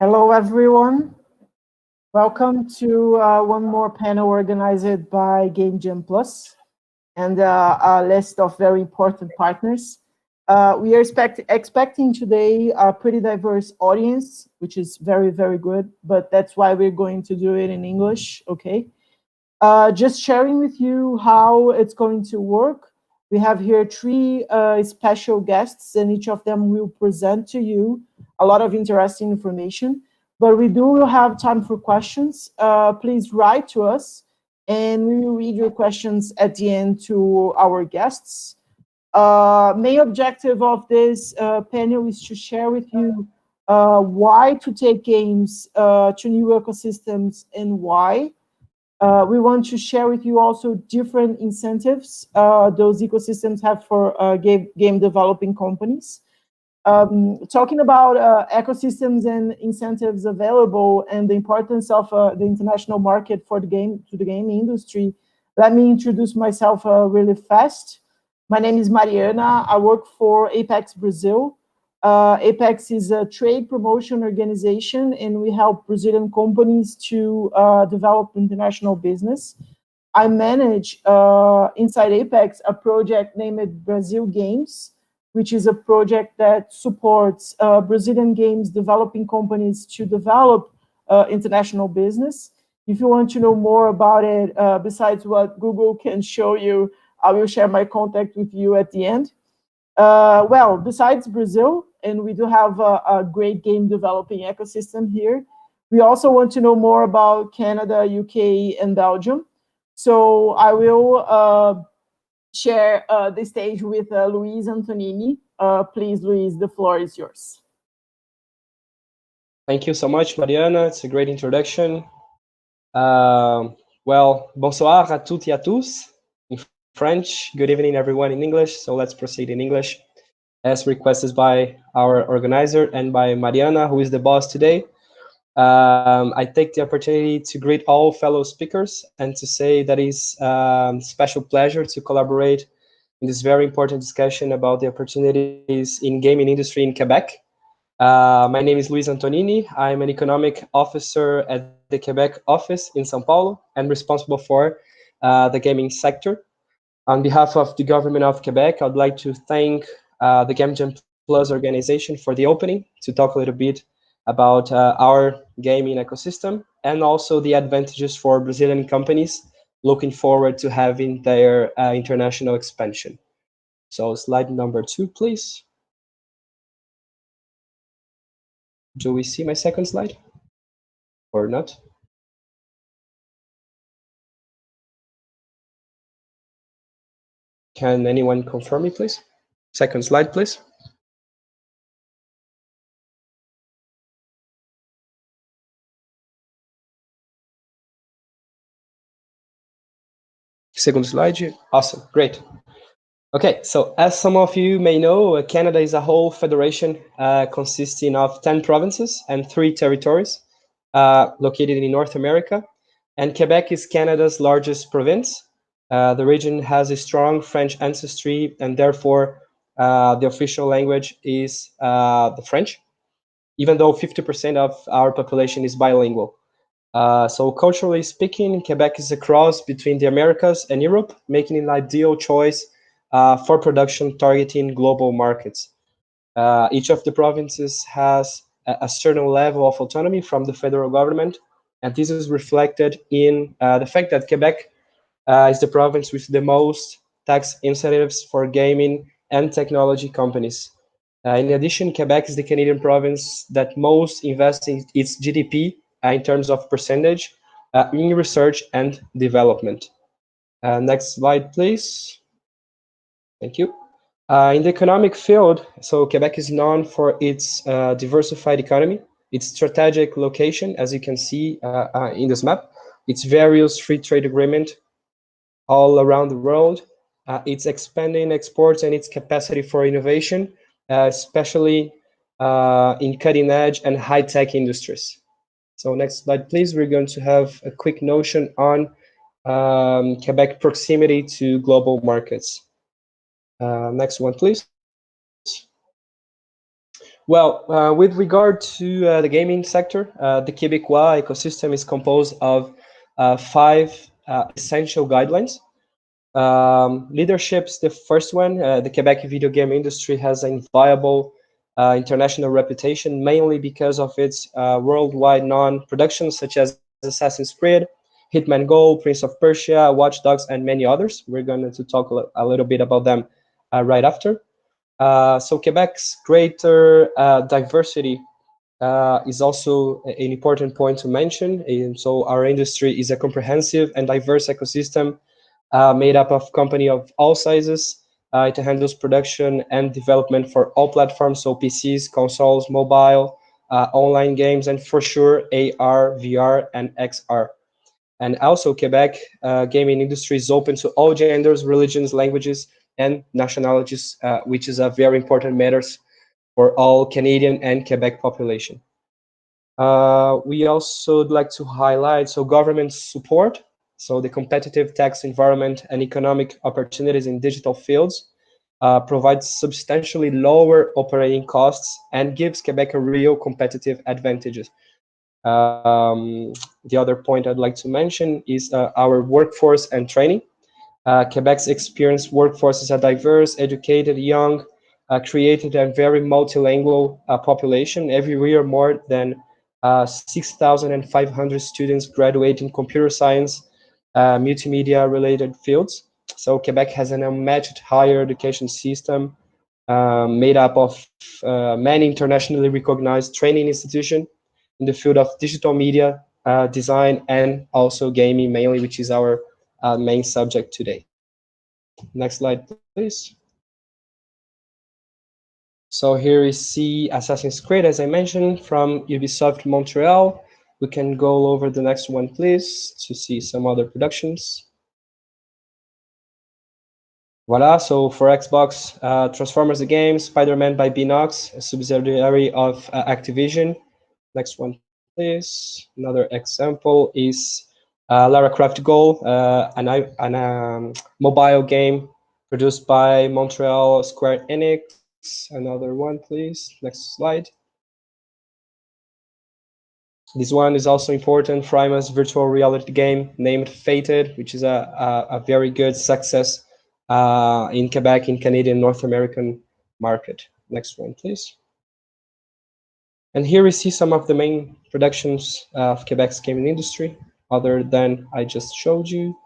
Hello, everyone. Welcome to one more panel organized by Game Jam Plus and a list of very important partners. We are expecting today a pretty diverse audience, which is very, very good, but that's why we're going to do it in English, okay? Just sharing with you how it's going to work. We have here three special guests, and each of them will present to you a lot of interesting information. But we do have time for questions. Please write to us, and we will read your questions at the end to our guests. Main objective of this panel is to share with you why to take games to new ecosystems and why. We want to share with you also different incentives those ecosystems have for game developing companies. Talking about ecosystems and incentives available and the importance of the international market for the game industry, let me introduce myself really fast. My name is Mariana. I work for Apex Brazil. Apex is a trade promotion organization, and we help Brazilian companies to develop international business. I manage inside Apex a project named Brazil Games, which is a project that supports Brazilian games developing companies to develop international business. If you want to know more about it, besides what Google can show you, I will share my contact with you at the end. Well, besides Brazil, and we do have a great game developing ecosystem here, we also want to know more about Canada, UK, and Belgium. So I will share the stage with Luis Antonini. Please, Luis, the floor is yours. Thank you so much, Mariana. It's a great introduction. Well, bonsoir à toutes et à tous in French. Good evening, everyone in English. So let's proceed in English, as requested by our organizer and by Mariana, who is the boss today. I take the opportunity to greet all fellow speakers and to say that it's a special pleasure to collaborate in this very important discussion about the opportunities in gaming industry in Quebec. My name is Luis Antonini. I'm an economic officer at the Quebec office in São Paulo and responsible for the gaming sector. On behalf of the Government of Quebec, I'd like to thank the Game Jam Plus organization for the opening to talk a little bit about our gaming ecosystem and also the advantages for Brazilian companies looking forward to having their international expansion. So slide number 2, please. Do we see my second slide or not? Can anyone confirm me, please? Second slide, please. Second slide. Awesome, great. Okay, so as some of you may know, Canada is a whole federation consisting of 10 provinces and 3 territories located in North America. And Quebec is Canada's largest province. The region has a strong French ancestry, and therefore the official language is the French, even though 50% of our population is bilingual. So culturally speaking, Quebec is a cross between the Americas and Europe, making it an ideal choice for production targeting global markets. Each of the provinces has a certain level of autonomy from the federal government, and this is reflected in the fact that Quebec is the province with the most tax incentives for gaming and technology companies. In addition, Quebec is the Canadian province that most invests in its GDP in terms of percentage in research and development. Next slide, please. Thank you. In the economic field, so Quebec is known for its diversified economy, its strategic location, as you can see in this map, its various free trade agreements all around the world, its expanding exports and its capacity for innovation, especially in cutting edge and high tech industries. So next slide, please. We're going to have a quick notion on Quebec proximity to global markets. Next one, please. Well, with regard to the gaming sector, the Quebecois ecosystem is composed of five essential guidelines. Leadership's the first one. The Quebec video game industry has a viable international reputation, mainly because of its worldwide non-productions such as Assassin's Creed, Hitman Go, Prince of Persia, Watch Dogs, and many others. We're going to talk a little bit about them right after. So Quebec's greater diversity is also an important point to mention. And so our industry is a comprehensive and diverse ecosystem made up of company of all sizes. It handles production and development for all platforms, so PCs, consoles, mobile, online games, and for sure AR, VR, and XR. And also Quebec gaming industry is open to all genders, religions, languages, and nationalities, which is a very important matters for all Canadian and Quebec population. We also would like to highlight government support, so the competitive tax environment and economic opportunities in digital fields provides substantially lower operating costs and gives Quebec a real competitive advantages. The other point I'd like to mention is our workforce and training. Quebec's experienced workforce is a diverse, educated, young, creative, and very multilingual population. Every year, more than 6,500 students graduate in computer science, multimedia-related fields. So Quebec has an unmatched higher education system made up of many internationally recognized training institutions in the field of digital media, design, and also gaming mainly, which is our main subject today. Next slide, please. So here we see Assassin's Creed, as I mentioned, from Ubisoft Montreal. We can go over the next one, please, to see some other productions. Voila, so for Xbox, Transformers the game, Spider-Man by Binox, a subsidiary of Activision. Next one, please. Another example is Lara Croft Go, an mobile game produced by Montreal Square Enix. Another one, please. Next slide. This one is also important, Frima's virtual reality game named Fated, which is a very good success in Quebec, in Canadian North American market. Next one, please. And here we see some of the main productions of Quebec's gaming industry, other than I just showed you.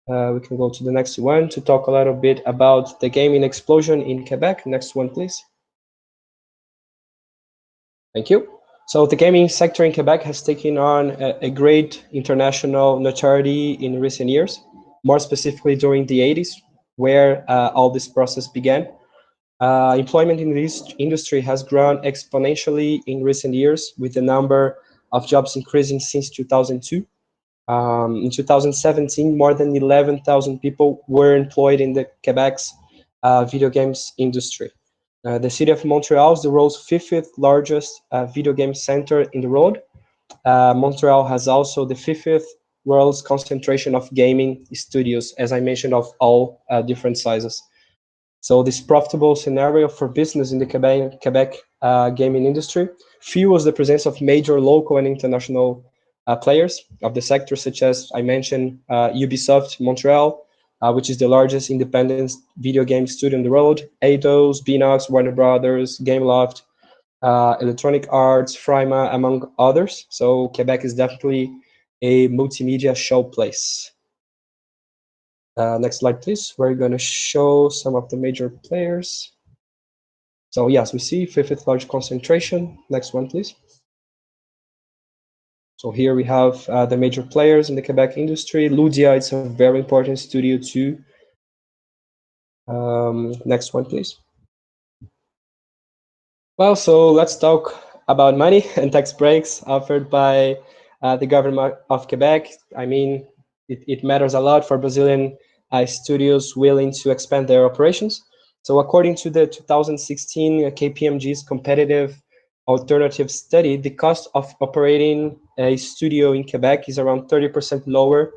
We can go to the next one to talk a little bit about the gaming explosion in Quebec. Next one, please. Thank you. So the gaming sector in Quebec has taken on a great international notoriety in recent years, more specifically during the 80s, where all this process began. Employment in this industry has grown exponentially in recent years, with the number of jobs increasing since 2002. In 2017, more than 11,000 people were employed in the Quebec's video games industry. The city of Montreal is the world's fifth largest video game center in the world. Montreal has also the fifth world's concentration of gaming studios, as I mentioned, of all different sizes. So this profitable scenario for business in the Quebec gaming industry fuels the presence of major local and international players of the sector, such as I mentioned, Ubisoft Montreal, which is the largest independent video game studio in the world, Eidos, Binox, Warner Brothers, Gameloft, Electronic Arts, Frima, among others. So Quebec is definitely a multimedia showplace. Next slide, please. We're going to show some of the major players. So yes, we see fifth large concentration. Next one, please. So here we have the major players in the Quebec industry. Ludia, it's a very important studio too. Next one, please. Well, so let's talk about money and tax breaks offered by the government of Quebec. I mean, it matters a lot for Brazilian studios willing to expand their operations. So according to the 2016 KPMG's competitive alternative study, the cost of operating a studio in Quebec is around 30% lower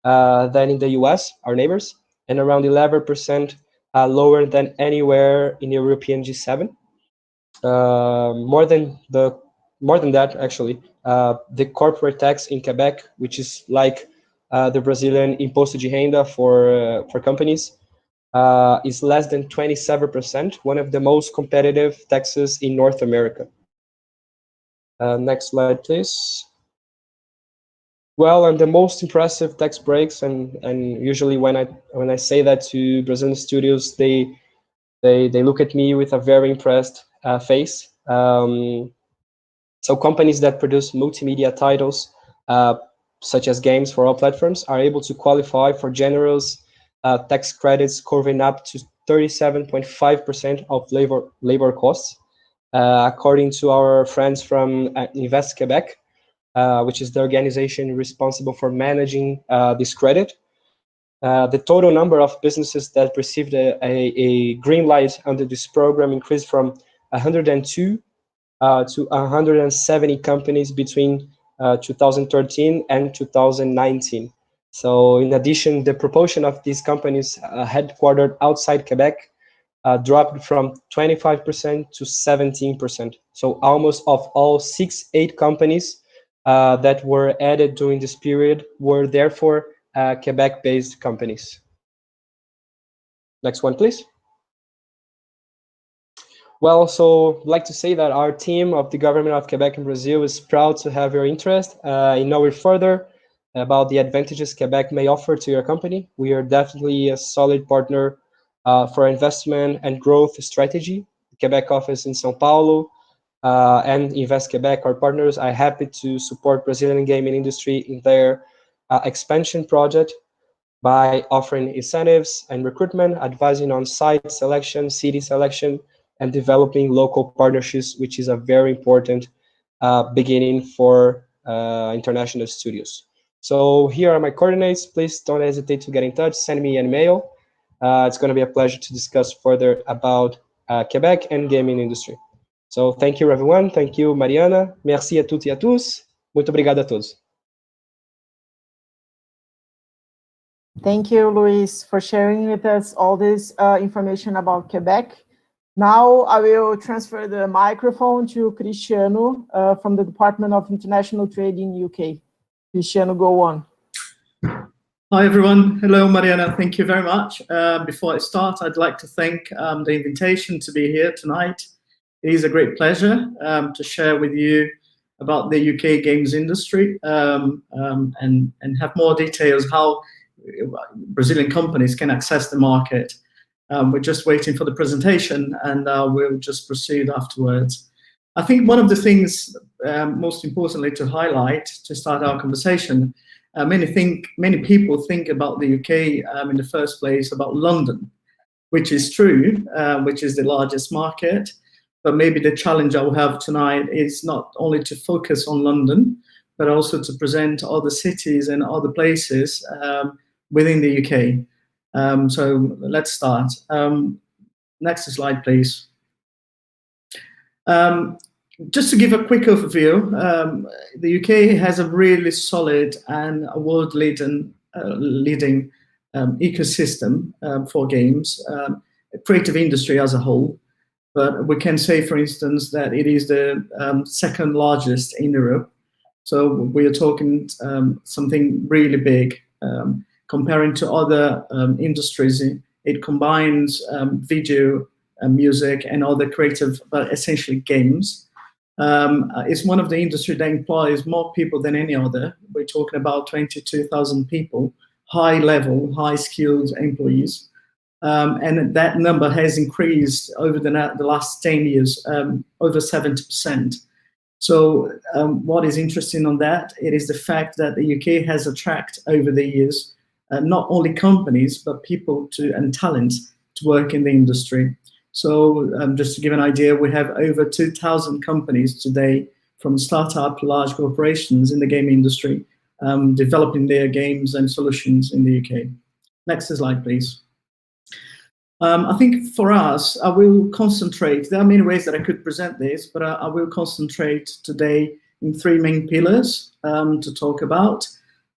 than in the US, our neighbors, and around 11% lower than anywhere in European G7. more than that, actually, the corporate tax in Quebec, which is like the Brazilian imposto de renda for companies, is less than 27%, one of the most competitive taxes in North America. Next slide, please. Well, and the most impressive tax breaks, and usually when I say that to Brazilian studios, they look at me with a very impressed face. So companies that produce multimedia titles, such as games for all platforms, are able to qualify for generous tax credits covering up to 37.5% of labor costs, according to our friends from Invest Quebec, which is the organization responsible for managing this credit. The total number of businesses that received a green light under this program increased from 102 to 170 companies between 2013 and 2019. So in addition, the proportion of these companies headquartered outside Quebec dropped from 25% to 17%. So almost of all 8 companies that were added during this period were therefore Quebec-based companies. Next one, please. Well, so I'd like to say that our team of the Government of Quebec and Brazil is proud to have your interest in knowing further about the advantages Quebec may offer to your company. We are definitely a solid partner for investment and growth strategy. The Quebec office in São Paulo and Invest Quebec, our partners, are happy to support Brazilian gaming industry in their expansion project by offering incentives and recruitment, advising on site selection, city selection, and developing local partnerships, which is a very important beginning for international studios. So here are my coordinates. Please don't hesitate to get in touch. Send me an email. It's going to be a pleasure to discuss further about Quebec and gaming industry. So thank you, everyone. Thank you, Mariana. Merci à toutes et à tous. Muito obrigado a todos. Thank you, Luis, for sharing with us all this information about Quebec. Now I will transfer the microphone to Cristiano from the Department of International Trade in UK. Cristiano, go on. Hi, everyone. Hello, Mariana. Thank you very much. Before I start, I'd like to thank the invitation to be here tonight. It is a great pleasure to share with you about the UK games industry and have more details how Brazilian companies can access the market. We're just waiting for the presentation and we'll just proceed afterwards. I think one of the things most importantly to highlight to start our conversation, many people think about the UK in the first place about London, which is true, which is the largest market. But maybe the challenge I will have tonight is not only to focus on London, but also to present other cities and other places within the UK. So let's start. Next slide, please. Just to give a quick overview, the UK has a really solid and world-leading ecosystem for games, creative industry as a whole. But we can say, for instance, that it is the second largest in Europe. So we are talking something really big. Comparing to other industries, it combines video, music, and other creative, but essentially games. It's one of the industries that employs more people than any other. We're talking about 22,000 people, high-level, high-skilled employees. And that number has increased over the last 10 years, over 70%. So what is interesting on that, it is the fact that the UK has attracted over the years not only companies, but people and talent to work in the industry. So just to give an idea, we have over 2,000 companies today, from startup, large corporations in the game industry, developing their games and solutions in the UK. Next slide, please. I think for us, I will concentrate, there are many ways that I could present this, but I will concentrate today in 3 main pillars to talk about.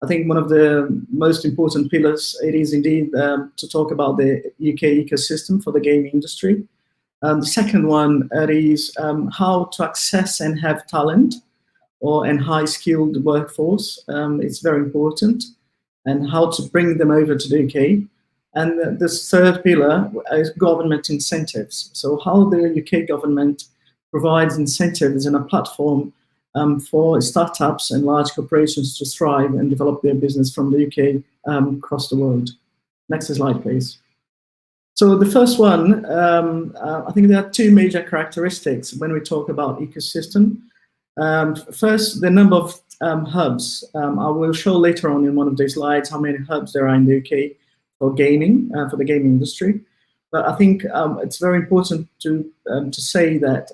I think one of the most important pillars, it is indeed to talk about the UK ecosystem for the gaming industry. The second one is how to access and have talent and high-skilled workforce. It's very important, and how to bring them over to the UK. And this third pillar is government incentives. So how the UK government provides incentives and a platform for startups and large corporations to thrive and develop their business from the UK across the world. Next slide, please. So the first one, I think there are two major characteristics when we talk about ecosystem. First, the number of hubs. I will show later on in one of these slides how many hubs there are in the UK for gaming, for the gaming industry. But I think it's very important to say that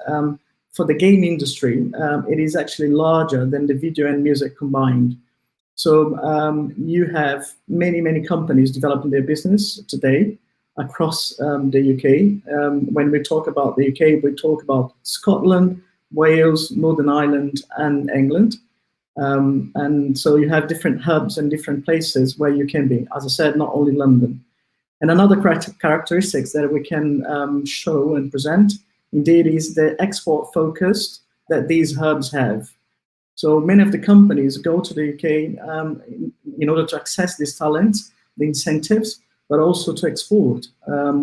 for the game industry, it is actually larger than the video and music combined. So you have many companies developing their business today across the UK. When we talk about the UK, we talk about Scotland, Wales, Northern Ireland, and England. And so you have different hubs and different places where you can be. As I said, not only London. And another characteristics that we can show and present, indeed, is the export focus that these hubs have. So many of the companies go to the UK in order to access these talents, the incentives, but also to export,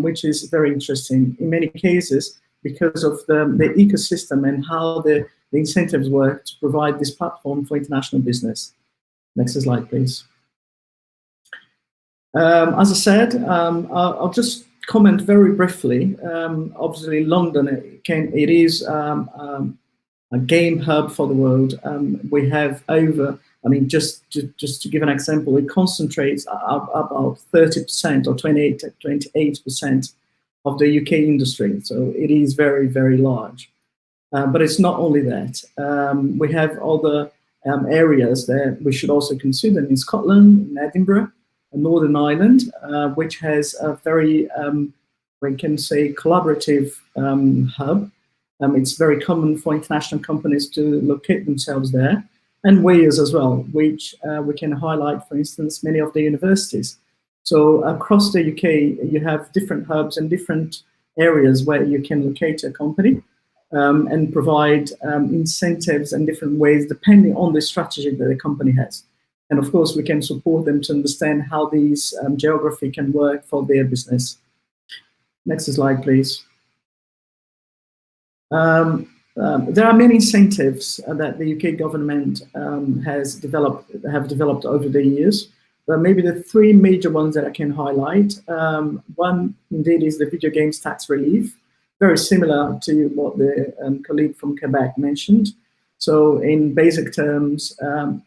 which is very interesting in many cases because of the ecosystem and how the incentives work to provide this platform for international business. Next slide, please. As I said, I'll just comment very briefly. Obviously, London, it is a game hub for the world. We have over, I mean, just to give an example, it concentrates about 30% or 28% of the UK industry. So it is very, very large. But it's not only that. We have other areas that we should also consider in Scotland, in Edinburgh, and Northern Ireland, which has a very, we can say, collaborative hub. It's very common for international companies to locate themselves there, and Wales as well, which we can highlight, for instance, many of the universities. So across the UK, you have different hubs and different areas where you can locate a company and provide incentives and different ways depending on the strategy that the company has. And of course, we can support them to understand how these geography can work for their business. Next slide, please. There are many incentives that the UK government have developed over the years, but maybe the three major ones that I can highlight. One, indeed, is the video games tax relief, very similar to what the colleague from Quebec mentioned. So in basic terms,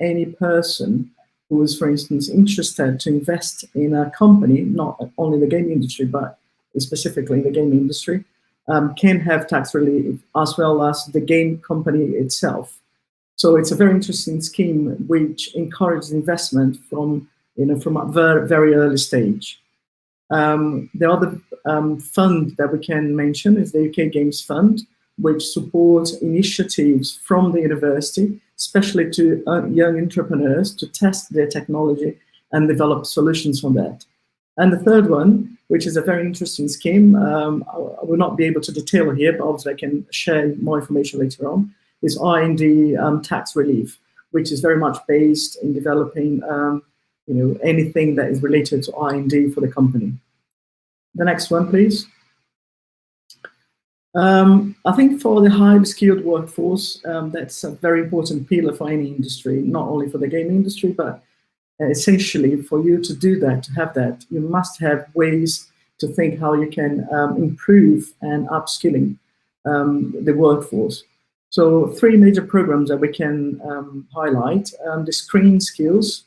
any person who is, for instance, interested to invest in a company, not only the gaming industry, but specifically the gaming industry, can have tax relief, as well as the game company itself. So it's a very interesting scheme which encourages investment from a very, very early stage. The other fund that we can mention is the UK Games Fund, which supports initiatives from the university, especially to young entrepreneurs to test their technology and develop solutions from that. And the third one, which is a very interesting scheme, I will not be able to detail here, but obviously I can share more information later on, is R&D tax relief, which is very much based in developing anything that is related to R&D for the company. The next one, please. I think for the highly skilled workforce, that's a very important pillar for any industry, not only for the gaming industry, but essentially for you to do that, to have that, you must have ways to think how you can improve and upskilling the workforce. So three major programs that we can highlight. The Screen Skills,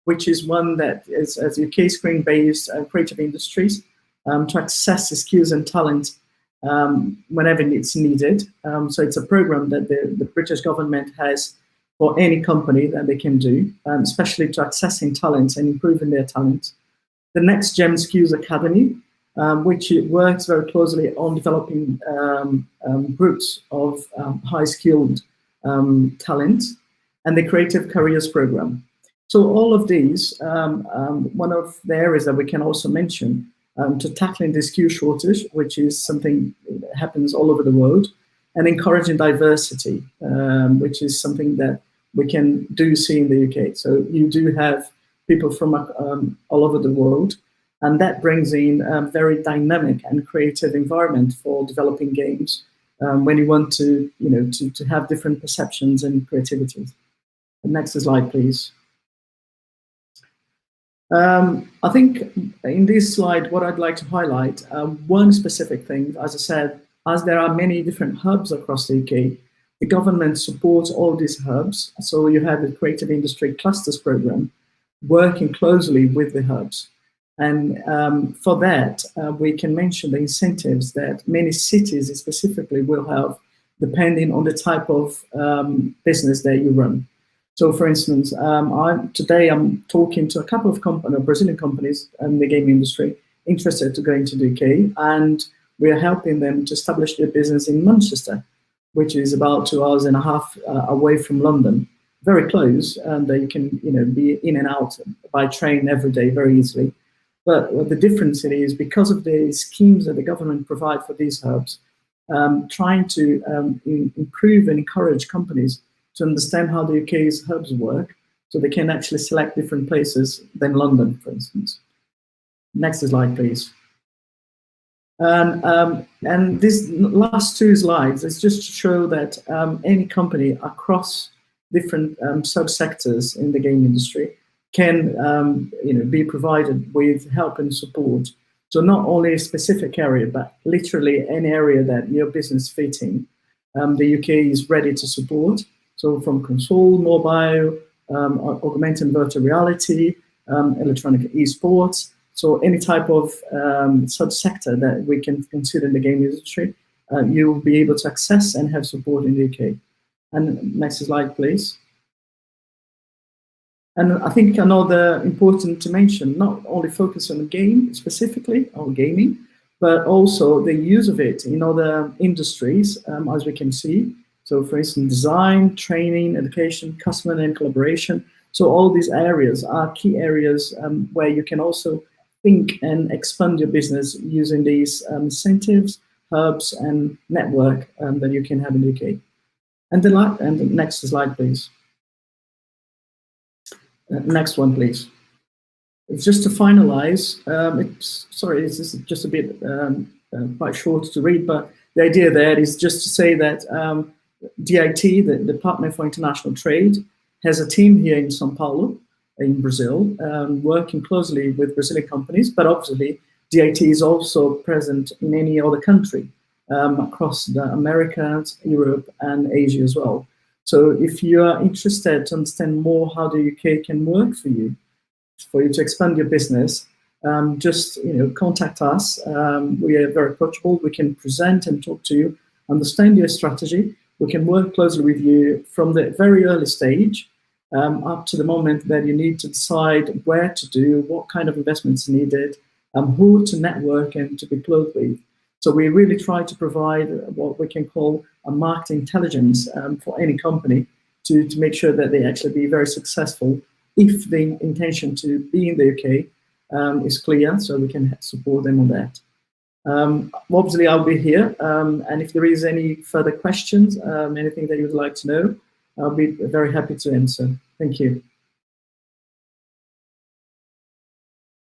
which is one that is as UK screen-based creative industries to access the skills and talent whenever it's needed. So it's a program that the British government has for any company that they can do, especially to accessing talents and improving their talent. The Next Gen Skills Academy, which works very closely on developing groups of high-skilled talent, and the Creative Careers Program. So all of these, one of the areas that we can also mention to tackling the skill shortage, which is something that happens all over the world, and encouraging diversity, which is something that we can see in the UK. So you do have people from all over the world, and that brings in a very dynamic and creative environment for developing games when you want to, to have different perceptions and creativity. The next slide, please. I think in this slide, what I'd like to highlight, one specific thing, as I said, as there are many different hubs across the UK, the government supports all these hubs. So you have the Creative Industry Clusters Programme working closely with the hubs. And for that, we can mention the incentives that many cities specifically will have depending on the type of business that you run. So, for instance, today I'm talking to a couple of Brazilian companies in the game industry interested to go into the UK, and we are helping them to establish their business in Manchester, which is about 2.5 hours away from London, very close, and you can be in and out by train every day very easily. But what the difference is, because of the schemes that the government provide for these hubs, trying to improve and encourage companies to understand how the UK's hubs work, so they can actually select different places than London, for instance. Next slide, please. And these last two slides is just to show that any company across different subsectors in the game industry can be provided with help and support. So not only a specific area, but literally any area that your business fits in, the UK is ready to support. So from console, mobile, augmented and virtual reality, electronic esports, so any type of subsector that we can consider in the game industry, you'll be able to access and have support in the UK. And next slide, please. And I think another important to mention, not only focus on the game specifically, on gaming, but also the use of it in other industries, as we can see. So for instance, design, training, education, customer and collaboration. So all these areas are key areas where you can also think and expand your business using these incentives, hubs, and network that you can have in the UK. And the next slide, please. Next one, please. It's just to finalize. Sorry, this is just a bit quite short to read, but the idea there is just to say that DIT, the Department for International Trade, has a team here in São Paulo, in Brazil, working closely with Brazilian companies, but obviously DIT is also present in any other country across the Americas, Europe, and Asia as well. So if you are interested to understand more how the UK can work for you to expand your business, just contact us. We are very approachable. We can present and talk to you, understand your strategy. We can work closely with you from the very early stage up to the moment that you need to decide where to do, what kind of investments needed, who to network and to be close with. So we really try to provide what we can call a market intelligence for any company to make sure that they actually be very successful if the intention to be in the UK is clear, so we can support them on that. Obviously, I'll be here, and if there is any further questions, anything that you would like to know, I'll be very happy to answer. Thank you.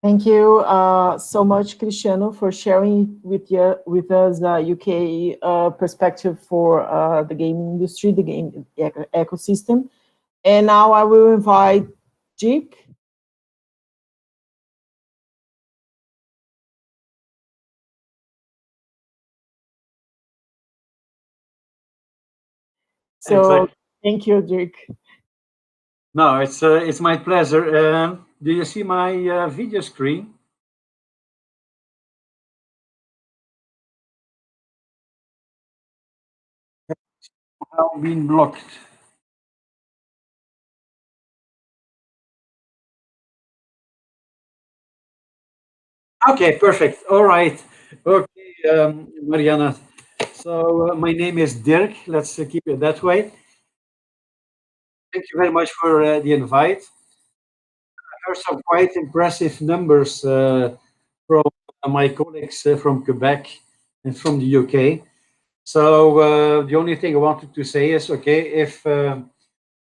Thank you so much, Cristiano, for sharing with us the UK perspective for the game industry, the game ecosystem. And now I will invite Dirk. So exactly. Thank you, Dirk. No, it's my pleasure. Do you see my video screen? I've been blocked. Okay, perfect. All right. Okay, Mariana. So my name is Dirk. Let's keep it that way. Thank you very much for the invite. I heard some quite impressive numbers from my colleagues from Quebec and from the UK. So the only thing I wanted to say is, okay, if the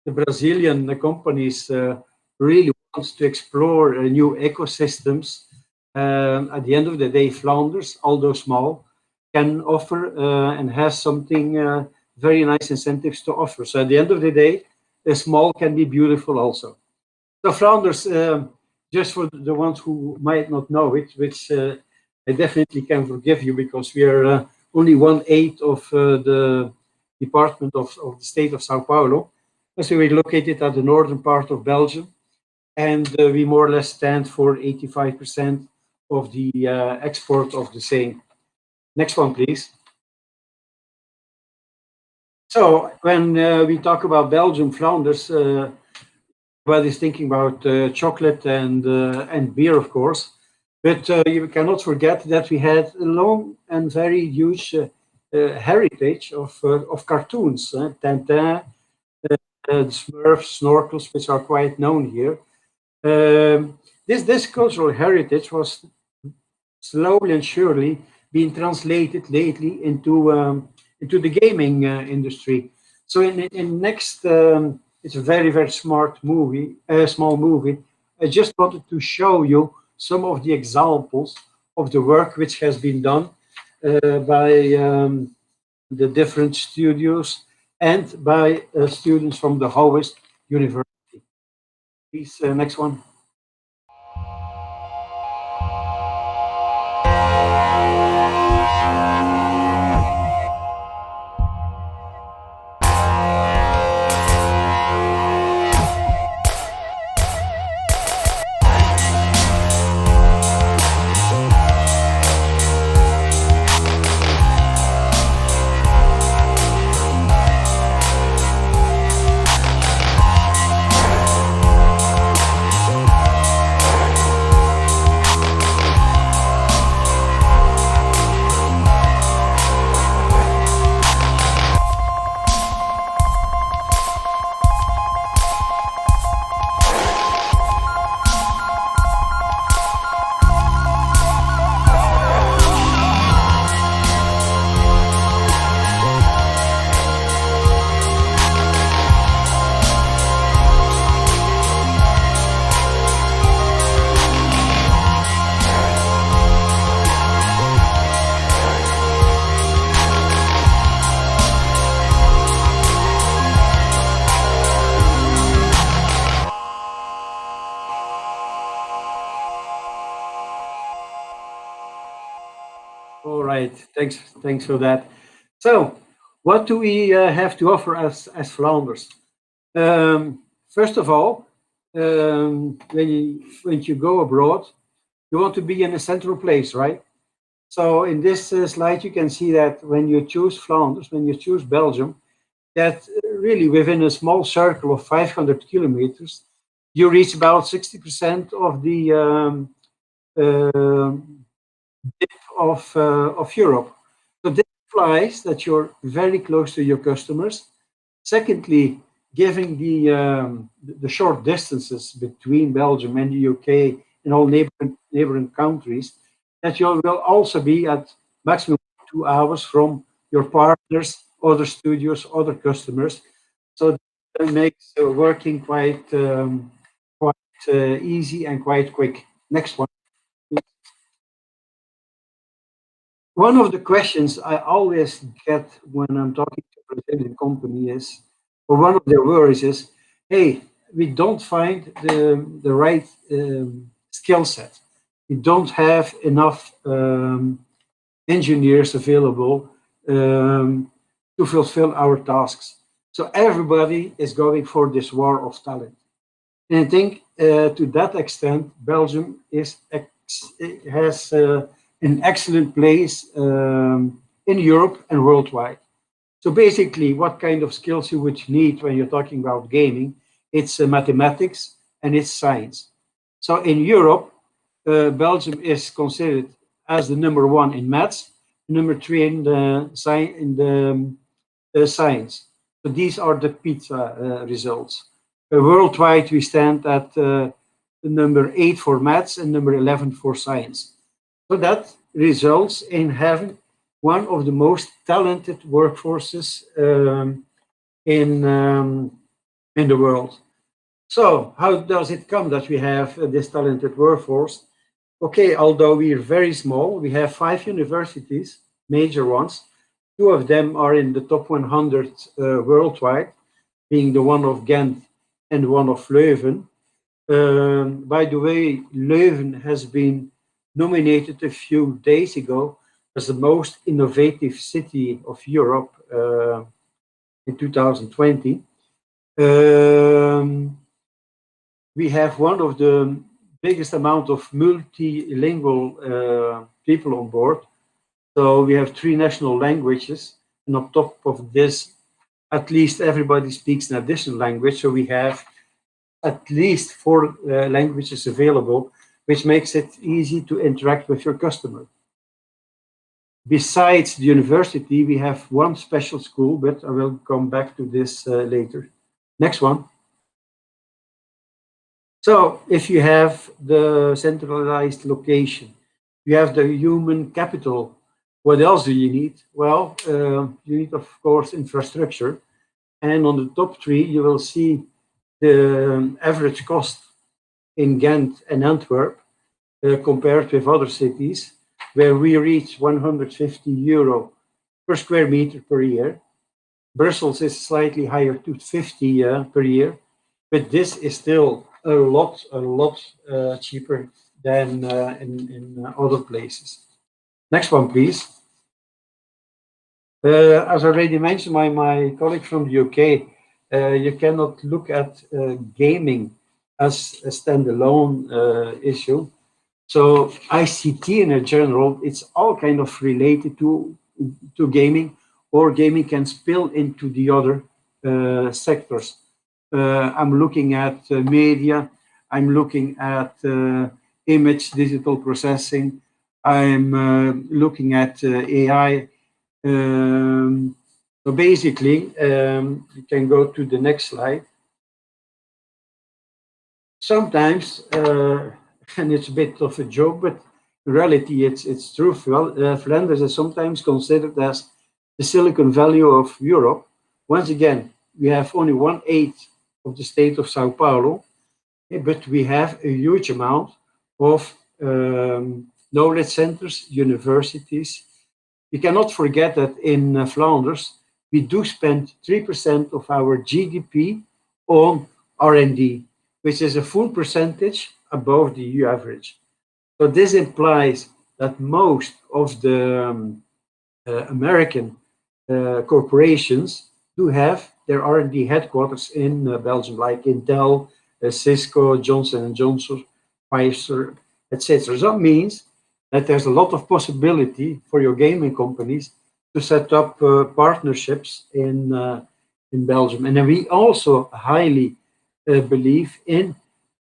Brazilian companies really want to explore new ecosystems, at the end of the day, Flanders, although small, can offer and has something very nice incentives to offer. So at the end of the day, the small can be beautiful also. So Flanders, just for the ones who might not know it, which I definitely can forgive you because we are only 1/8 of the department of the state of Sao Paulo. So we're located at the northern part of Belgium, and we more or less stand for 85% of the export of the same. Next one, please. So when we talk about Belgium, Flanders, everybody's thinking about chocolate and beer, of course. But you cannot forget that we had a long and very huge heritage of cartoons, Tintin, Smurfs, Snorkels, which are quite known here. This cultural heritage was slowly and surely being translated lately into the gaming industry. So in next, it's a very smart movie, small movie. I just wanted to show you some of the examples of the work which has been done by the different studios and by students from the Howest University. Please, next one. All right, thanks for that. So, what do we have to offer as Flanders? First of all, when you go abroad, you want to be in a central place, right? So in this slide, you can see that when you choose Flanders, when you choose Belgium, that really within a small circle of 500 kilometers, you reach about 60% of the dip of Europe. So this implies that you're very close to your customers. Secondly, given the short distances between Belgium and the UK and all neighboring countries, that you will also be at maximum 2 hours from your partners, other studios, other customers. So that makes working quite easy and quite quick. Next one. One of the questions I always get when I'm talking to a Brazilian company is, or one of their worries is, hey, we don't find the right skill set. We don't have enough engineers available to fulfill our tasks. So everybody is going for this war of talent. And I think to that extent, Belgium has an excellent place in Europe and worldwide. So basically, what kind of skills you would need when you're talking about gaming, it's mathematics and it's science. So in Europe, Belgium is considered as the #1 in maths, #3 in the science. So these are the PISA results. Worldwide, we stand at number 8 for maths and number 11 for science. So that results in having one of the most talented workforces in the world. So how does it come that we have this talented workforce? Okay, although we are very small, we have 5 universities, major ones. 2 of them are in the top 100 worldwide, being the one of Ghent and the one of Leuven. By the way, Leuven has been nominated a few days ago as the most innovative city of Europe in 2020. We have one of the biggest amount of multilingual people on board. So we have 3 national languages, and on top of this, at least everybody speaks an additional language. So we have at least 4 languages available, which makes it easy to interact with your customer. Besides the university, we have one special school, but I will come back to this later. Next one. So if you have the centralized location, you have the human capital, what else do you need? Well, you need, of course, infrastructure. And on the top 3, you will see the average cost in Ghent and Antwerp compared with other cities, where we reach 150 euro per square meter per year. Brussels is slightly higher to 50 per year, but this is still a lot cheaper than in other places. Next one, please. As already mentioned by my colleague from the UK, you cannot look at gaming as a standalone issue. So ICT in general, it's all kind of related to gaming, or gaming can spill into the other sectors. I'm looking at media, I'm looking at image digital processing, I'm looking at AI. So basically, you can go to the next slide. Sometimes, and it's a bit of a joke, but in reality, it's true. Flanders is sometimes considered as the Silicon Valley of Europe. Once again, we have only 1/8 of the state of Sao Paulo, but we have a huge amount of knowledge centers, universities. We cannot forget that in Flanders, we do spend 3% of our GDP on R&D, which is a full percentage above the EU average. So this implies that most of the American corporations do have their R&D headquarters in Belgium, like Intel, Cisco, Johnson & Johnson, Pfizer, etc. So that means that there's a lot of possibility for your gaming companies to set up partnerships in Belgium. And then we also highly believe in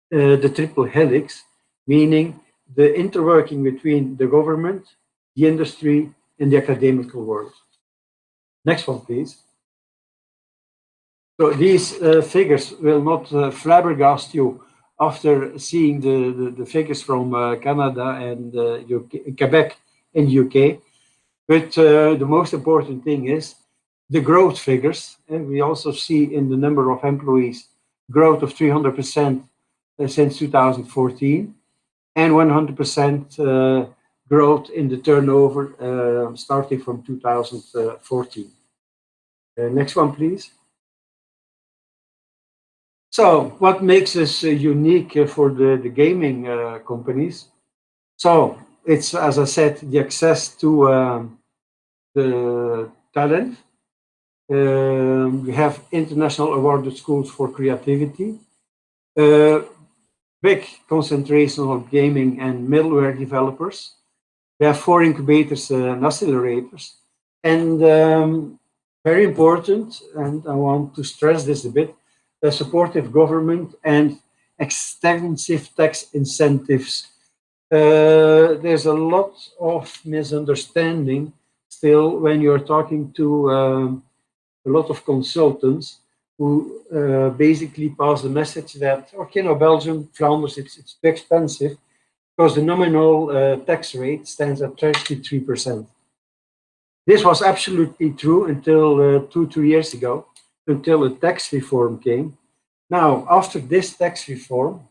the triple helix, meaning the interworking between the government, the industry, and the academical world. Next one, please. So these figures will not flabbergast you after seeing the figures from Canada and Quebec and UK. But the most important thing is the growth figures. And we also see in the number of employees growth of 300% since 2014 and 100% growth in the turnover starting from 2014. Next one, please. So what makes us unique for the gaming companies? So it's, as I said, the access to the talent. We have international awarded schools for creativity. Big concentration of gaming and middleware developers. We have 4 incubators and accelerators. And very important, and I want to stress this a bit, a supportive government and extensive tax incentives. There's a lot of misunderstanding still when you're talking to a lot of consultants who basically pass the message that, okay, no, Belgium, Flanders, it's too expensive. because the nominal tax rate stands at 33%. This was absolutely true until 2 years ago, until a tax reform came. Now, after this tax reform,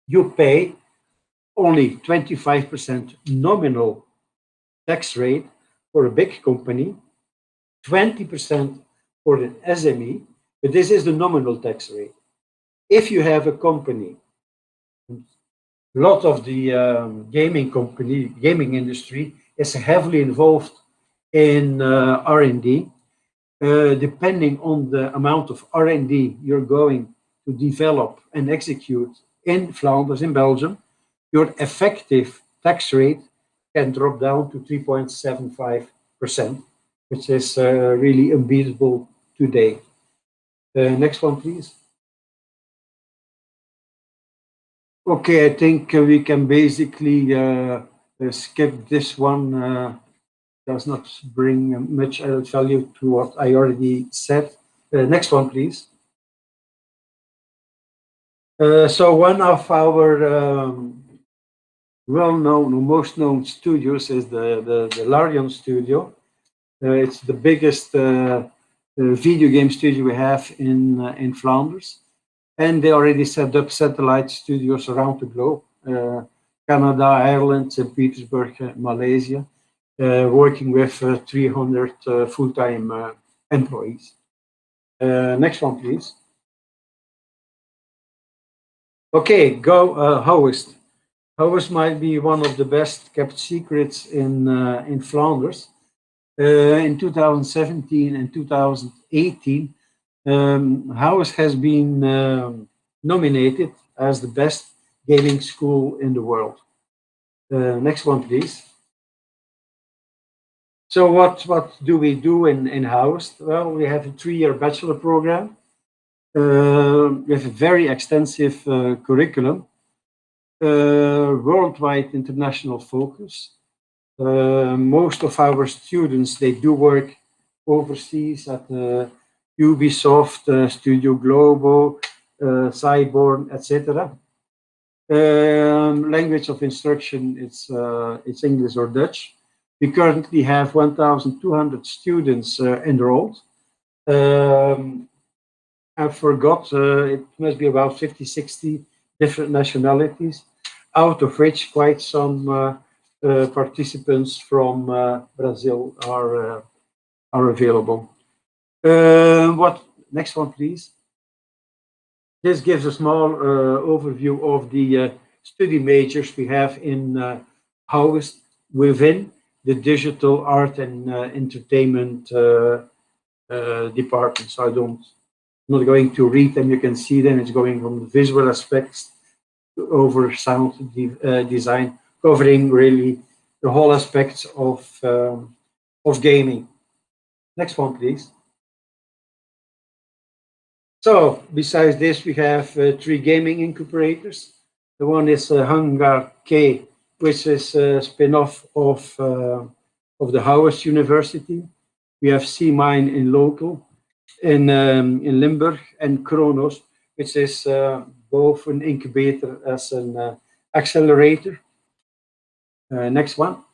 you pay only 25% nominal tax rate for a big company, 20% for an SME, but this is the nominal tax rate. If you have a company, a lot of the gaming industry is heavily involved in R&D. Depending on the amount of R&D you're going to develop and execute in Flanders, in Belgium, your effective tax rate can drop down to 3.75%, which is really unbeatable today. Next one, please. Okay, I think we can basically skip this one. Does not bring much added value to what I already said. Next one, please. So one of our well-known, most known studios is the Larian studio. It's the biggest video game studio we have in Flanders, and they already set up satellite studios around the globe: Canada, Ireland, St. Petersburg, Malaysia, working with 300 full-time employees. Next one, please. Okay, Host. Host might be one of the best kept secrets in Flanders. In 2017 and 2018, House has been nominated as the best gaming school in the world. Next one, please. So what do we do in House? Well, we have a 3-year bachelor program. We have a very extensive curriculum, worldwide international focus. Most of our students, they do work overseas at Ubisoft, Studio Globo, Cyborn, etc. Language of instruction, it's English or Dutch. We currently have 1,200 students enrolled. I forgot, it must be about 50, 60 different nationalities, out of which quite some participants from Brazil are available. Next one, please. This gives a small overview of the study majors we have in House within the digital art and entertainment department. So I'm not going to read them. You can see them. It's going from the visual aspects over sound design, covering really the whole aspects of gaming. Next one, please. So besides this, we have 3 gaming incubators. The one is Hangar K, which is a spin-off of the House University. We have C-Mine in local, in Limburg, and Kronos, which is both an incubator as an accelerator. Next one.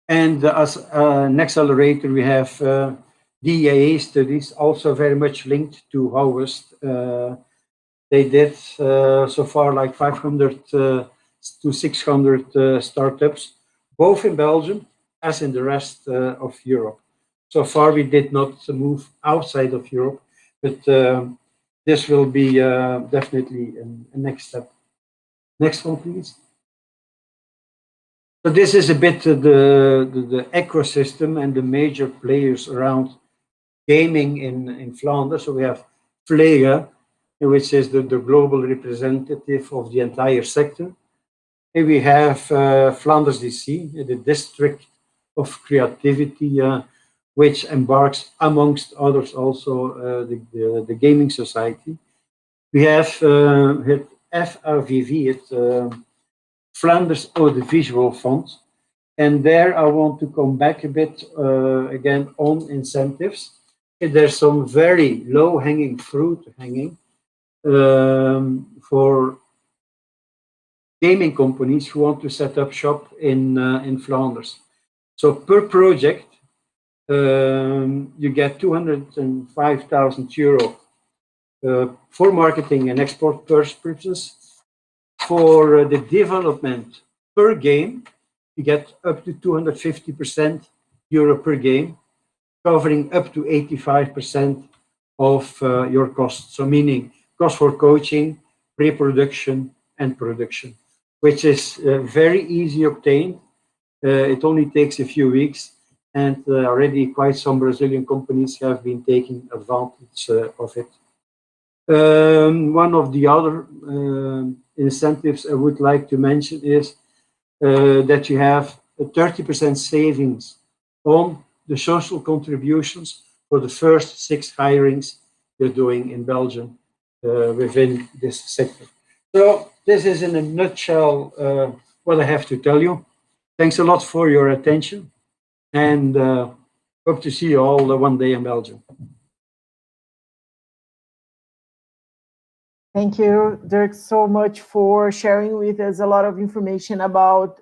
And as an accelerator, we have DAEstudios, also very much linked to House. They did so far like 500 to 600 startups, both in Belgium as in the rest of Europe. So far, we did not move outside of Europe, but this will be definitely a next step. Next one, please. So this is a bit the ecosystem and the major players around gaming in Flanders. So we have Vlega, which is the global representative of the entire sector. Here we have Flanders DC, the district of creativity, which embarks, amongst others, also the Gaming Society. We have FRVV, it's Flanders Audiovisual Fund. And there I want to come back a bit again on incentives. There's some very low-hanging fruit for gaming companies who want to set up shop in Flanders. So per project, you get 205,000 euro for marketing and export purposes. For the development per game, you get up to 250% euro per game, covering up to 85% of your costs. So meaning cost for coaching, pre-production, and production, which is very easy obtained. It only takes a few weeks, and already quite some Brazilian companies have been taking advantage of it. One of the other incentives I would like to mention is that you have a 30% savings on the social contributions for the first 6 hirings you're doing in Belgium within this sector. So this is in a nutshell what I have to tell you. Thanks a lot for your attention, and hope to see you all one day in Belgium. Thank you, Dirk, so much for sharing with us a lot of information about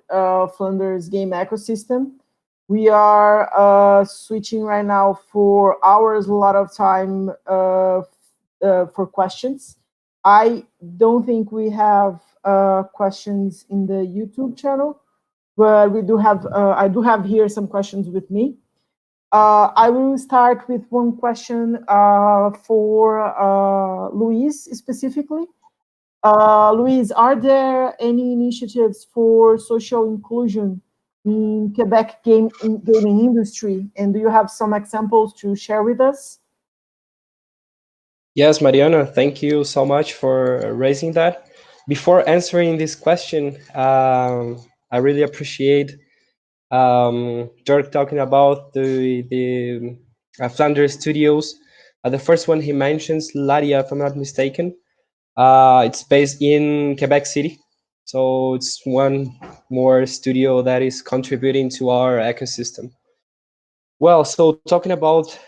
Flanders game ecosystem. We are switching right now for hours, a lot of time for questions. I don't think we have questions in the YouTube channel, but we do have. I do have here some questions with me. I will start with one question for Luis specifically. Luis, are there any initiatives for social inclusion in Quebec gaming industry? And do you have some examples to share with us? Yes, Mariana, thank you so much for raising that. Before answering this question, I really appreciate Dirk talking about the Flanders Studios. The first one he mentions, Laria, if I'm not mistaken. It's based in Quebec City. So it's one more studio that is contributing to our ecosystem. Well, so talking about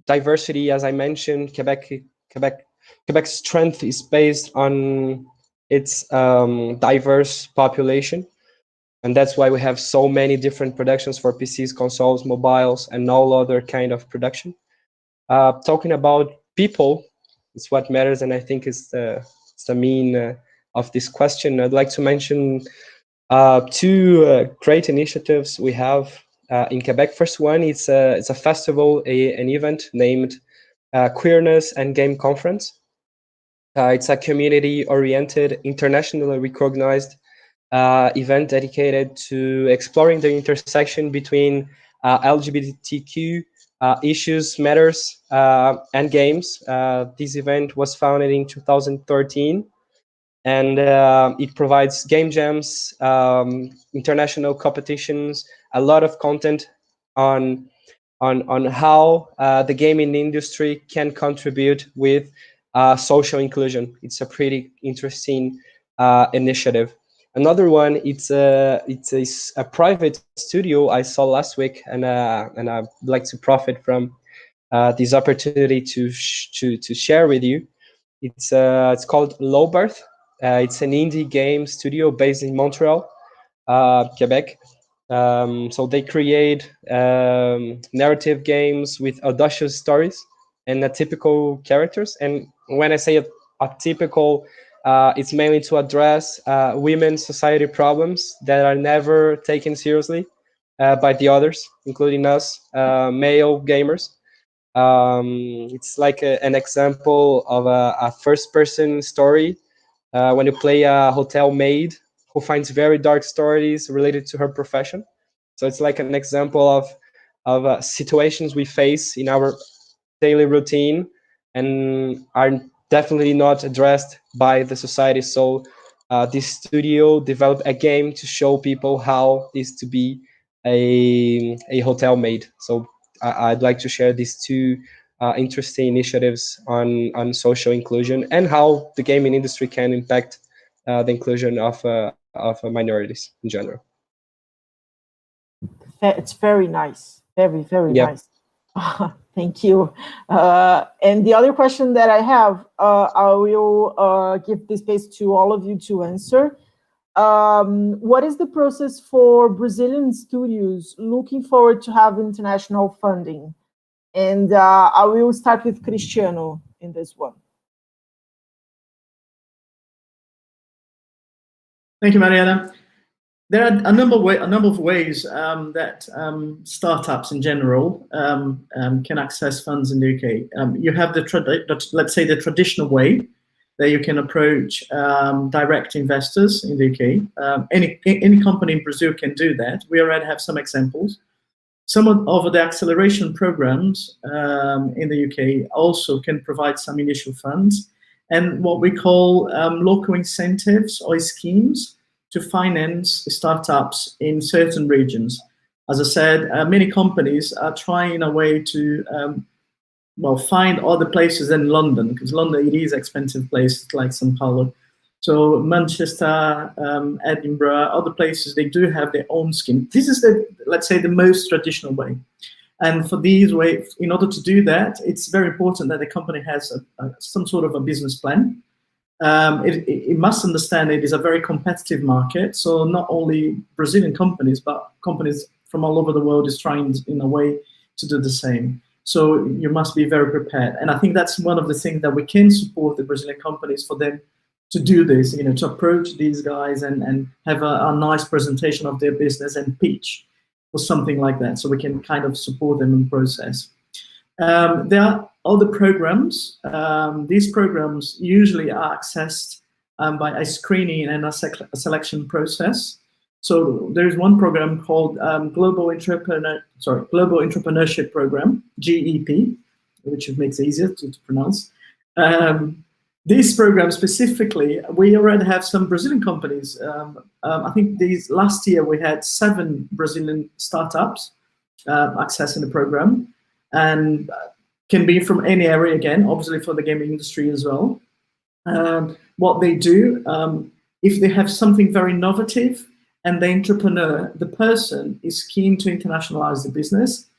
diversity, as I mentioned, Quebec's strength is based on its diverse population. And that's why we have so many different productions for PCs, consoles, mobiles, and all other kind of production. Talking about people, it's what matters, and I think it's the mean of this question. I'd like to mention 2 great initiatives we have in Quebec. First one, it's a festival, an event named Queerness and Game Conference. It's a community-oriented, internationally recognized event dedicated to exploring the intersection between LGBTQ issues, matters, and games. This event was founded in 2013, and it provides game jams, international competitions, a lot of content on how the gaming industry can contribute with social inclusion. It's a pretty interesting initiative. Another one, it's a private studio I saw last week, and I'd like to profit from this opportunity to share with you. It's called Low Birth. It's an indie game studio based in Montreal, Quebec. So they create narrative games with audacious stories and atypical characters. And when I say atypical, it's mainly to address women's society problems that are never taken seriously by the others, including us, male gamers. It's like an example of a first-person story when you play a hotel maid who finds very dark stories related to her profession. So it's like an example of situations we face in our daily routine and are definitely not addressed by the society. So this studio developed a game to show people how it is to be a hotel maid. So I'd like to share these 2 interesting initiatives on social inclusion and how the gaming industry can impact the inclusion of minorities in general. It's very nice, very nice. Thank you. And the other question that I have, I will give the space to all of you to answer. What is the process for Brazilian studios looking forward to have international funding? And I will start with Cristiano in this one. Thank you, Mariana. There are a number of ways that startups in general can access funds in the UK. You have let's say the traditional way that you can approach direct investors in the UK. Any company in Brazil can do that. We already have some examples. Some of the acceleration programs in the UK also can provide some initial funds, and what we call local incentives or schemes to finance startups in certain regions. As I said, many companies are trying a way to find other places than London, because London, it is expensive place like São Paulo. So Manchester, Edinburgh, other places, they do have their own scheme. This is let's say, the most traditional way. And for these ways, in order to do that, it's very important that the company has some sort of a business plan. It must understand it is a very competitive market. So not only Brazilian companies, but companies from all over the world is trying in a way to do the same. So you must be very prepared. And I think that's one of the things that we can support the Brazilian companies for them to do this, to approach these guys and have a nice presentation of their business and pitch or something like that. So we can kind of support them in the process. There are other programs. These programs usually are accessed by a screening and a selection process. So there's one program called Global Entrepreneurship Program, GEP, which makes it easier to pronounce. This program specifically, we already have some Brazilian companies. I think last year we had 7 Brazilian startups accessing the program, and can be from any area, again, obviously for the gaming industry as well. What they do, if they have something very innovative and the entrepreneur, the person is keen to internationalize the business,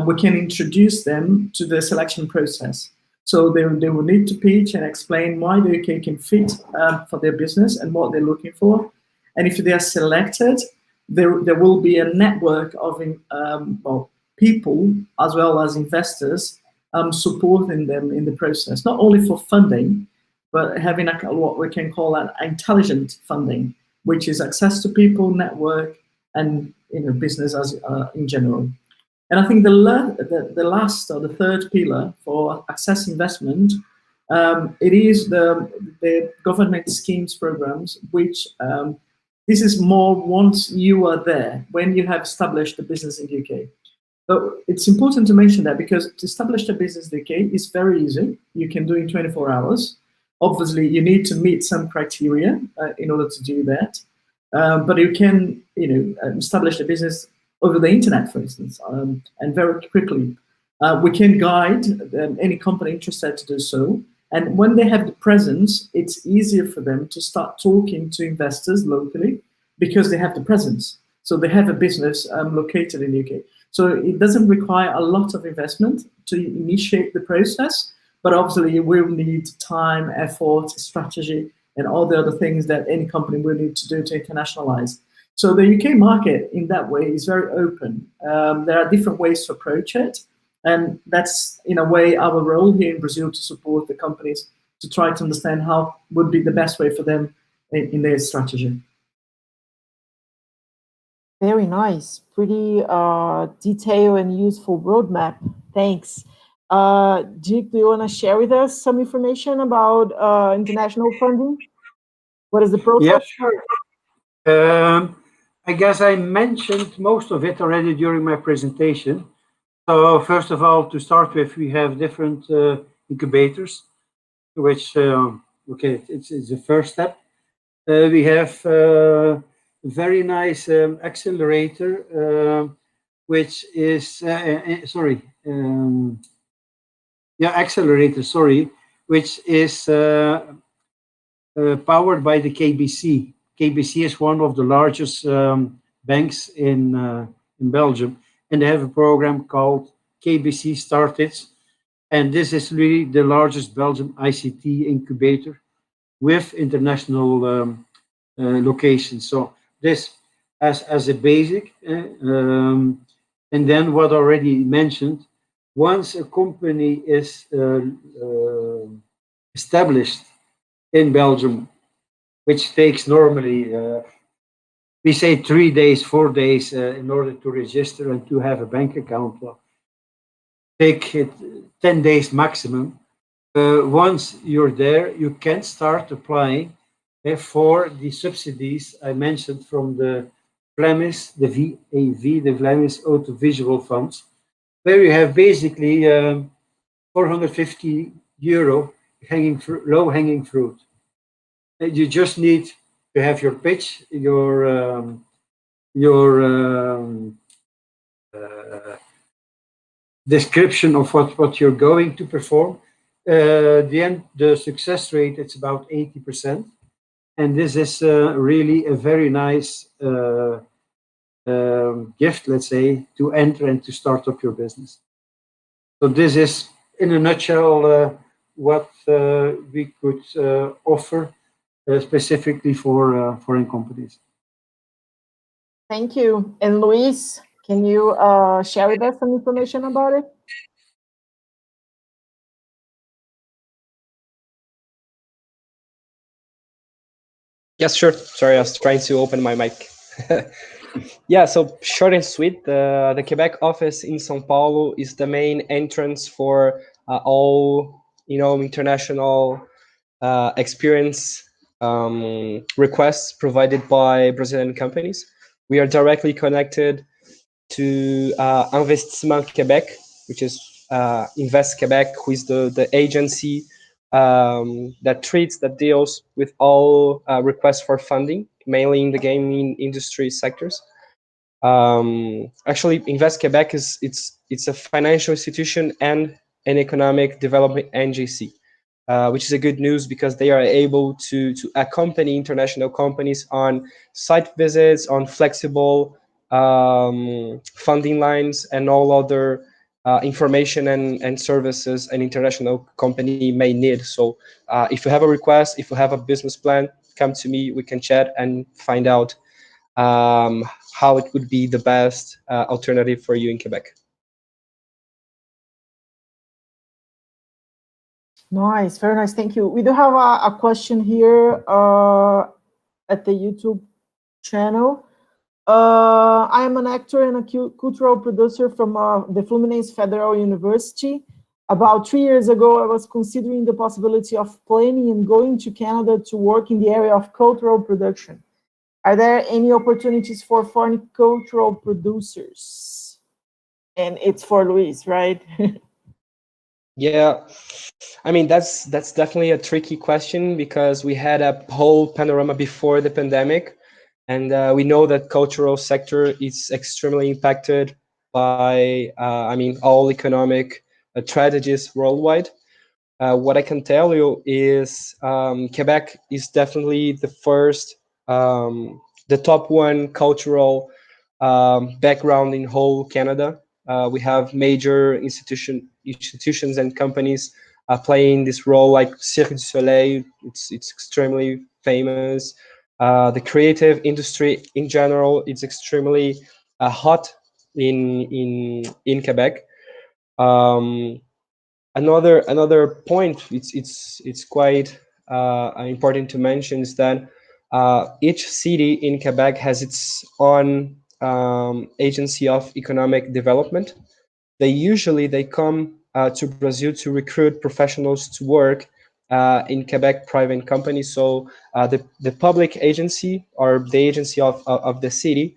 we can introduce them to the selection process. So they will need to pitch and explain why the UK can fit for their business and what they're looking for. And if they are selected, there will be a network of people as well as investors supporting them in the process, not only for funding, but having what we can call an intelligent funding, which is access to people, network, and business as in general. And I think the last or the third pillar for access investment, it is the government schemes programs, which this is more once you are there, when you have established a business in the UK. So it's important to mention that, because to establish a business in the UK is very easy. You can do it in 24 hours. Obviously, you need to meet some criteria in order to do that. But you can, establish a business over the internet, for instance, and very quickly. We can guide any company interested to do so. And when they have the presence, it's easier for them to start talking to investors locally, because they have the presence. So they have a business located in the UK. So it doesn't require a lot of investment to initiate the process, but obviously you will need time, effort, strategy, and all the other things that any company will need to do to internationalize. So the UK market in that way is very open. There are different ways to approach it. And that's, in a way, our role here in Brazil, to support the companies to try to understand how would be the best way for them in their strategy. Very nice. Pretty detailed and useful roadmap. Thanks. Dirk, do you want to share with us some information about international funding? What is the process? Yeah, sure. I guess I mentioned most of it already during my presentation. So first of all, to start with, we have different incubators, which, it's the first step. We have a very nice accelerator, which is, Accelerator, which is powered by the KBC. KBC is one of the largest banks in Belgium, and they have a program called KBC Started, and this is really the largest Belgian ICT incubator with international locations. So this as a basic, and then what already mentioned, once a company is established in Belgium, which takes normally, we say 3 days, 4 days in order to register and to have a bank account. Well, take it 10 days maximum. Once you're there, you can start applying for the subsidies I mentioned from the Flemish, the VAV, the Flemish Audiovisual Funds, where you have basically 450 euro low-hanging fruit. You just need to have your pitch, your description of what you're going to perform. The success rate, it's about 80%. And this is really a very nice gift, let's say, to enter and to start up your business. So this is, in a nutshell, what we could offer specifically for foreign companies. Thank you. And Luis, can you share with us some information about it? Yes, sure. Sorry, I was trying to open my mic. Yeah, so short and sweet, the Quebec office in São Paulo is the main entrance for all, international experience requests provided by Brazilian companies. We are directly connected to Investissement Quebec, which is Invest Quebec, who is the agency that deals with all requests for funding, mainly in the gaming industry sectors. Actually, Invest Quebec it's a financial institution and an economic development agency, which is a good news because they are able to accompany international companies on site visits, on flexible funding lines, and all other information and services an international company may need. So if you have a request, if you have a business plan, come to me, we can chat and find out how it would be the best alternative for you in Quebec. Nice, very nice, thank you. We do have a question here at the YouTube channel. I am an actor and a cultural producer from the Fluminense Federal University. About 3 years ago, I was considering the possibility of planning and going to Canada to work in the area of cultural production. Are there any opportunities for foreign cultural producers? And it's for Luis, right? Yeah, I mean, that's definitely a tricky question because we had a whole panorama before the pandemic, and we know that cultural sector is extremely impacted by, all economic tragedies worldwide. What I can tell you is Quebec is definitely the first, the top one cultural background in whole Canada. We have major institutions and companies playing this role, like Cirque du Soleil. It's extremely famous. The creative industry in general is extremely hot in Quebec. Another point it's quite important to mention is that each city in Quebec has its own agency of economic development. They come to Brazil to recruit professionals to work in Quebec private companies. So the public agency or the agency of the city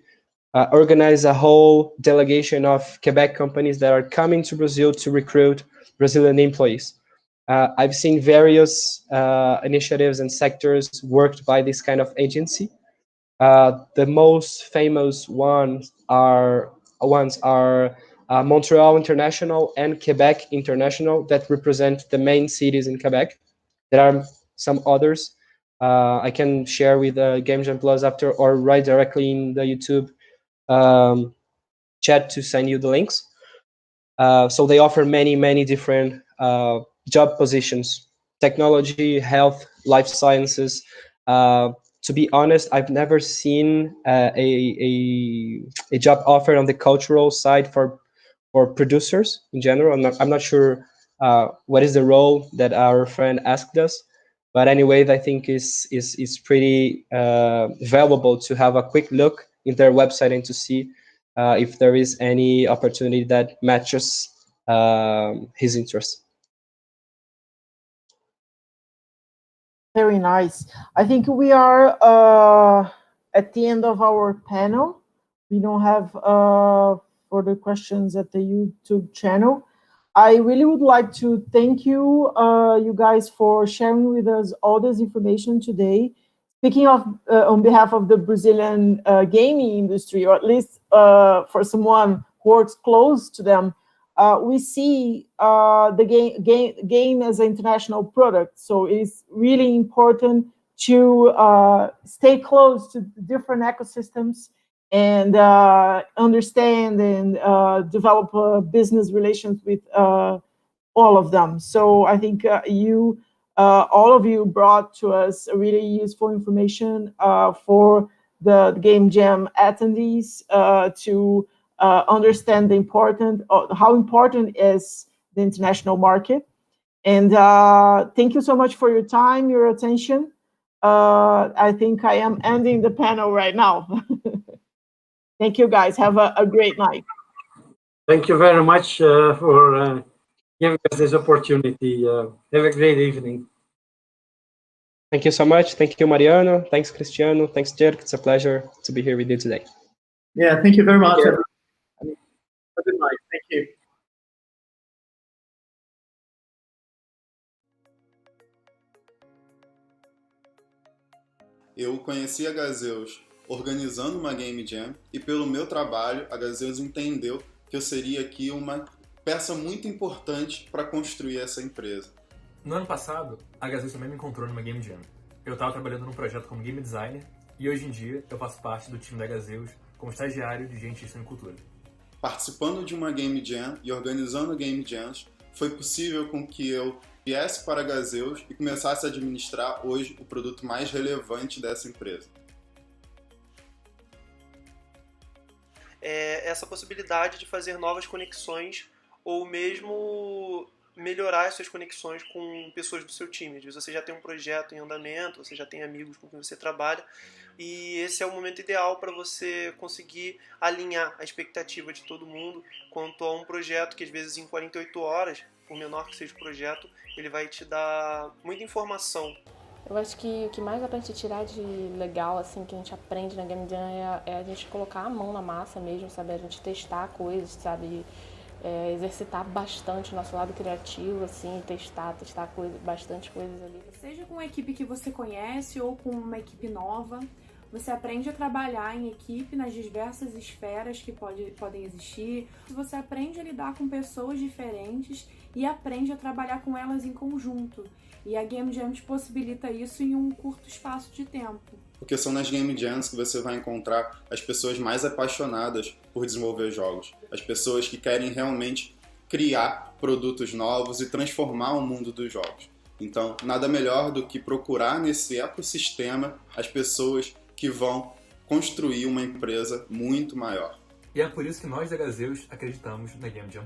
organize a whole delegation of Quebec companies that are coming to Brazil to recruit Brazilian employees. I've seen various initiatives and sectors worked by this kind of agency. The most famous ones are Montreal International and Quebec International that represent the main cities in Quebec. There are some others I can share with Gamejam+ after, or write directly in the YouTube chat to send you the links. So they offer many different job positions: technology, health, life sciences, to be honest, I've never seen a job offer on the cultural side for producers in general. I'm not sure what is the role that our friend asked us, but anyway, I think is pretty valuable to have a quick look in their website and to see if there is any opportunity that matches his interests. Very nice. I think we are at the end of our panel. We don't have further questions at the YouTube channel. I really would like to thank you, you guys, for sharing with us all this information today. Speaking of, on behalf of the Brazilian gaming industry, or at least for someone who works close to them, we see the game as an international product. So it's really important to stay close to different ecosystems and understand and develop business relations with all of them. So I think all of you brought to us really useful information for the Game Jam attendees to understand how important is the international market. And thank you so much for your time, your attention. I think I am ending the panel right now. Thank you, guys. Have a great night. Thank you very much for giving us this opportunity. Have a great evening. Thank you so much. Thank you, Mariano. Thanks, Cristiano. Thanks, Dirk. It's a pleasure to be here with you today. Yeah, thank you very much. Have a good night. Thank you. Eu conheci a Gazeus organizando uma Game Jam e pelo meu trabalho a Gazeus entendeu que eu seria aqui uma peça muito importante para construir essa empresa. No ano passado, a Gazeus também me encontrou numa Game Jam. Eu estava trabalhando num projeto como Game Designer e hoje em dia eu faço parte do time da Gazeus como estagiário de Gente, Gestão e Cultura. Participando de uma Game Jam e organizando Game Jams foi possível com que eu viesse para a Gazeus e começasse a administrar hoje o produto mais relevante dessa empresa. Essa possibilidade de fazer novas conexões ou mesmo melhorar as suas conexões com pessoas do seu time. Às vezes você já tem um projeto em andamento, você já tem amigos com quem você trabalha, e esse é o momento ideal para você conseguir alinhar a expectativa de todo mundo quanto a um projeto que às vezes em 48 horas, por menor que seja o projeto, ele vai te dar muita informação. Eu acho que o que mais dá pra gente tirar de legal, assim, que a gente aprende na Game Jam é a gente colocar a mão na massa mesmo, sabe? A gente testar coisas, sabe? Exercitar bastante o nosso lado criativo, assim, testar bastante coisas ali. Seja com uma equipe que você conhece ou com uma equipe nova, você aprende a trabalhar em equipe nas diversas esferas que podem existir. Você aprende a lidar com pessoas diferentes e aprende a trabalhar com elas em conjunto. E a Game Jam te possibilita isso em um curto espaço de tempo. Porque são nas Game Jams que você vai encontrar as pessoas mais apaixonadas por desenvolver jogos. As pessoas que querem realmente criar produtos novos e transformar o mundo dos jogos. Então, nada melhor do que procurar nesse ecossistema as pessoas que vão construir uma empresa muito maior. E é por isso que nós da Gazeus acreditamos na Game Jam+.